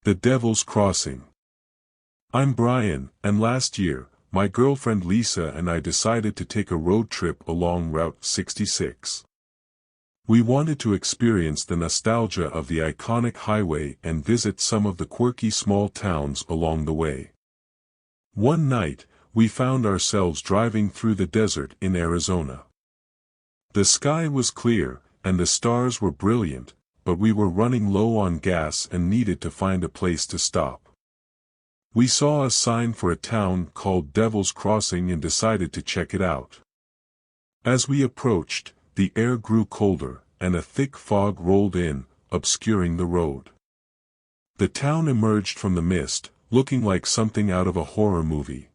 The Devil's Crossing. I'm Brian, and last year, my girlfriend Lisa and I decided to take a road trip along Route 66. We wanted to experience the nostalgia of the iconic highway and visit some of the quirky small towns along the way. One night, we found ourselves driving through the desert in Arizona. The sky was clear, and the stars were brilliant, but we were running low on gas and needed to find a place to stop. We saw a sign for a town called Devil's Crossing and decided to check it out. As we approached, the air grew colder, and a thick fog rolled in, obscuring the road. The town emerged from the mist, looking like something out of a horror movie.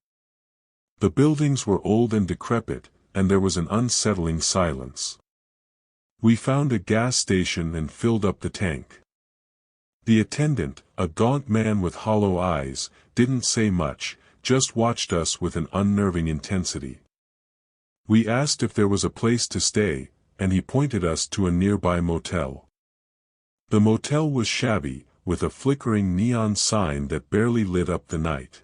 The buildings were old and decrepit, and there was an unsettling silence. We found a gas station and filled up the tank. The attendant, a gaunt man with hollow eyes, didn't say much, just watched us with an unnerving intensity. We asked if there was a place to stay, and he pointed us to a nearby motel. The motel was shabby, with a flickering neon sign that barely lit up the night.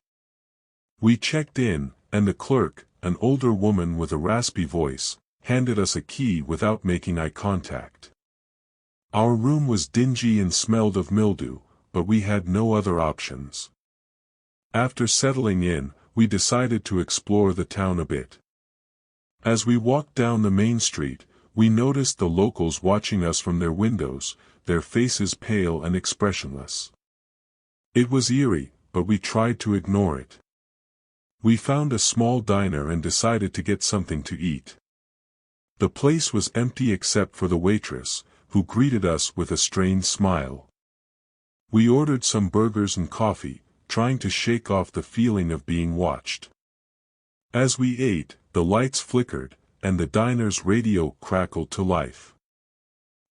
We checked in, and the clerk, an older woman with a raspy voice, handed us a key without making eye contact. Our room was dingy and smelled of mildew, but we had no other options. After settling in, we decided to explore the town a bit. As we walked down the main street, we noticed the locals watching us from their windows, their faces pale and expressionless. It was eerie, but we tried to ignore it. We found a small diner and decided to get something to eat. The place was empty except for the waitress, who greeted us with a strained smile. We ordered some burgers and coffee, trying to shake off the feeling of being watched. As we ate, the lights flickered, and the diner's radio crackled to life.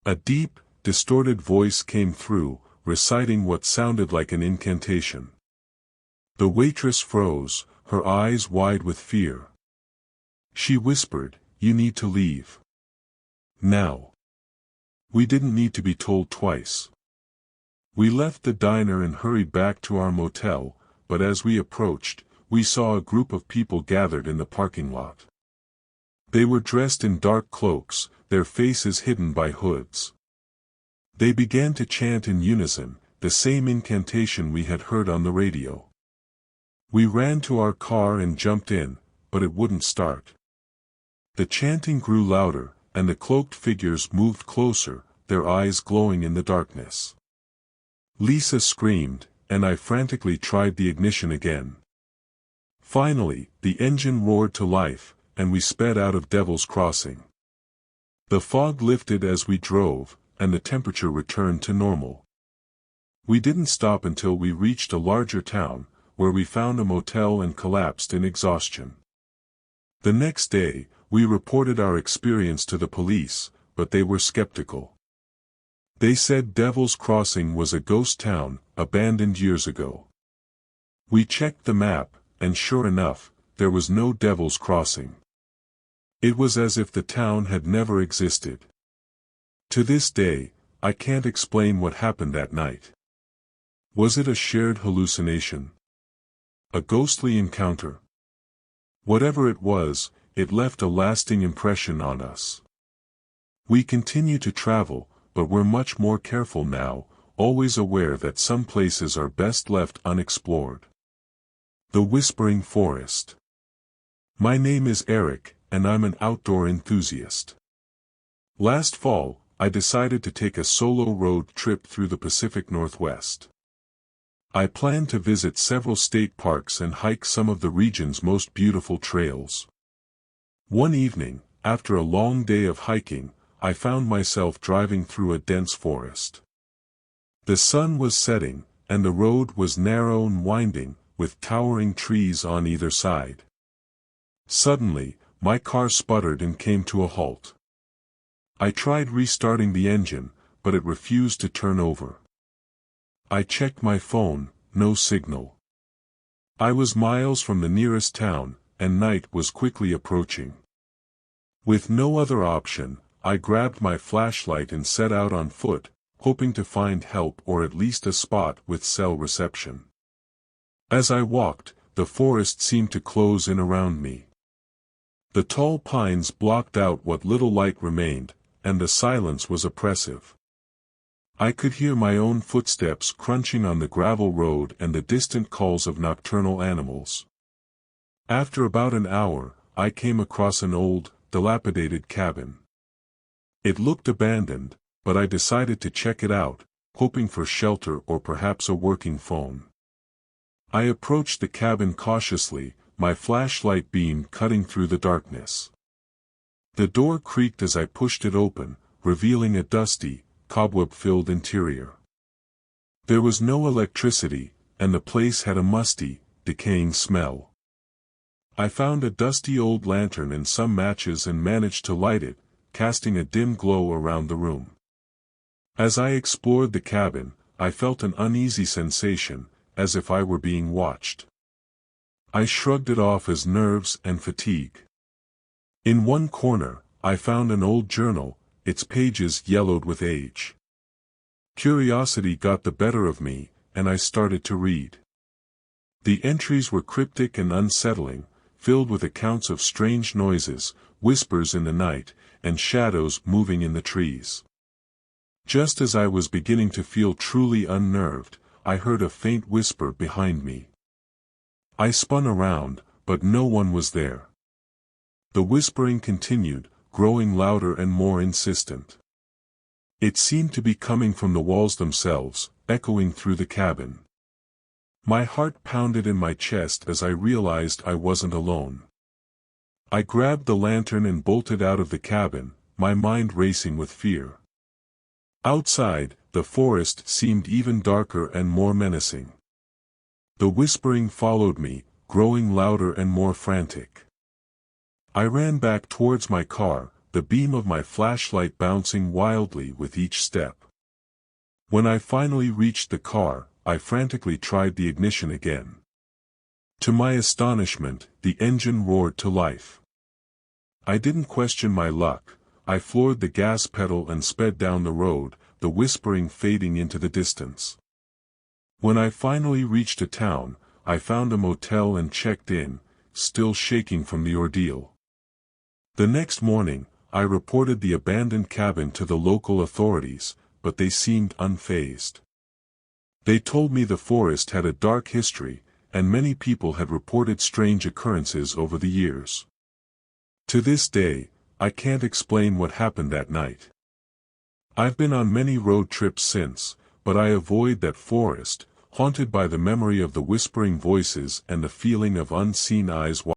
A deep, distorted voice came through, reciting what sounded like an incantation. The waitress froze, her eyes wide with fear. She whispered, "You need to leave. Now." We didn't need to be told twice. We left the diner and hurried back to our motel, but as we approached, we saw a group of people gathered in the parking lot. They were dressed in dark cloaks, their faces hidden by hoods. They began to chant in unison, the same incantation we had heard on the radio. We ran to our car and jumped in, but it wouldn't start. The chanting grew louder, and the cloaked figures moved closer, their eyes glowing in the darkness. Lisa screamed, and I frantically tried the ignition again. Finally, the engine roared to life, and we sped out of Devil's Crossing. The fog lifted as we drove, and the temperature returned to normal. We didn't stop until we reached a larger town, where we found a motel and collapsed in exhaustion. The next day, we reported our experience to the police, but they were skeptical. They said Devil's Crossing was a ghost town, abandoned years ago. We checked the map, and sure enough, there was no Devil's Crossing. It was as if the town had never existed. To this day, I can't explain what happened that night. Was it a shared hallucination? A ghostly encounter? Whatever it was, it left a lasting impression on us. We continue to travel, but we're much more careful now, always aware that some places are best left unexplored. The Whispering Forest. My name is Eric, and I'm an outdoor enthusiast. Last fall, I decided to take a solo road trip through the Pacific Northwest. I planned to visit several state parks and hike some of the region's most beautiful trails. One evening, after a long day of hiking, I found myself driving through a dense forest. The sun was setting, and the road was narrow and winding, with towering trees on either side. Suddenly, my car sputtered and came to a halt. I tried restarting the engine, but it refused to turn over. I checked my phone, no signal. I was miles from the nearest town, and night was quickly approaching. With no other option, I grabbed my flashlight and set out on foot, hoping to find help or at least a spot with cell reception. As I walked, the forest seemed to close in around me. The tall pines blocked out what little light remained, and the silence was oppressive. I could hear my own footsteps crunching on the gravel road and the distant calls of nocturnal animals. After about an hour, I came across an old, dilapidated cabin. It looked abandoned, but I decided to check it out, hoping for shelter or perhaps a working phone. I approached the cabin cautiously, my flashlight beam cutting through the darkness. The door creaked as I pushed it open, revealing a dusty, cobweb-filled interior. There was no electricity, and the place had a musty, decaying smell. I found a dusty old lantern and some matches and managed to light it, casting a dim glow around the room. As I explored the cabin, I felt an uneasy sensation, as if I were being watched. I shrugged it off as nerves and fatigue. In one corner, I found an old journal, its pages yellowed with age. Curiosity got the better of me, and I started to read. The entries were cryptic and unsettling, filled with accounts of strange noises, whispers in the night, and shadows moving in the trees. Just as I was beginning to feel truly unnerved, I heard a faint whisper behind me. I spun around, but no one was there. The whispering continued, growing louder and more insistent. It seemed to be coming from the walls themselves, echoing through the cabin. My heart pounded in my chest as I realized I wasn't alone. I grabbed the lantern and bolted out of the cabin, my mind racing with fear. Outside, the forest seemed even darker and more menacing. The whispering followed me, growing louder and more frantic. I ran back towards my car, the beam of my flashlight bouncing wildly with each step. When I finally reached the car, I frantically tried the ignition again. To my astonishment, the engine roared to life. I didn't question my luck, I floored the gas pedal and sped down the road, the whispering fading into the distance. When I finally reached a town, I found a motel and checked in, still shaking from the ordeal. The next morning, I reported the abandoned cabin to the local authorities, but they seemed unfazed. They told me the forest had a dark history, and many people had reported strange occurrences over the years. To this day, I can't explain what happened that night. I've been on many road trips since, but I avoid that forest, haunted by the memory of the whispering voices and the feeling of unseen eyes watching.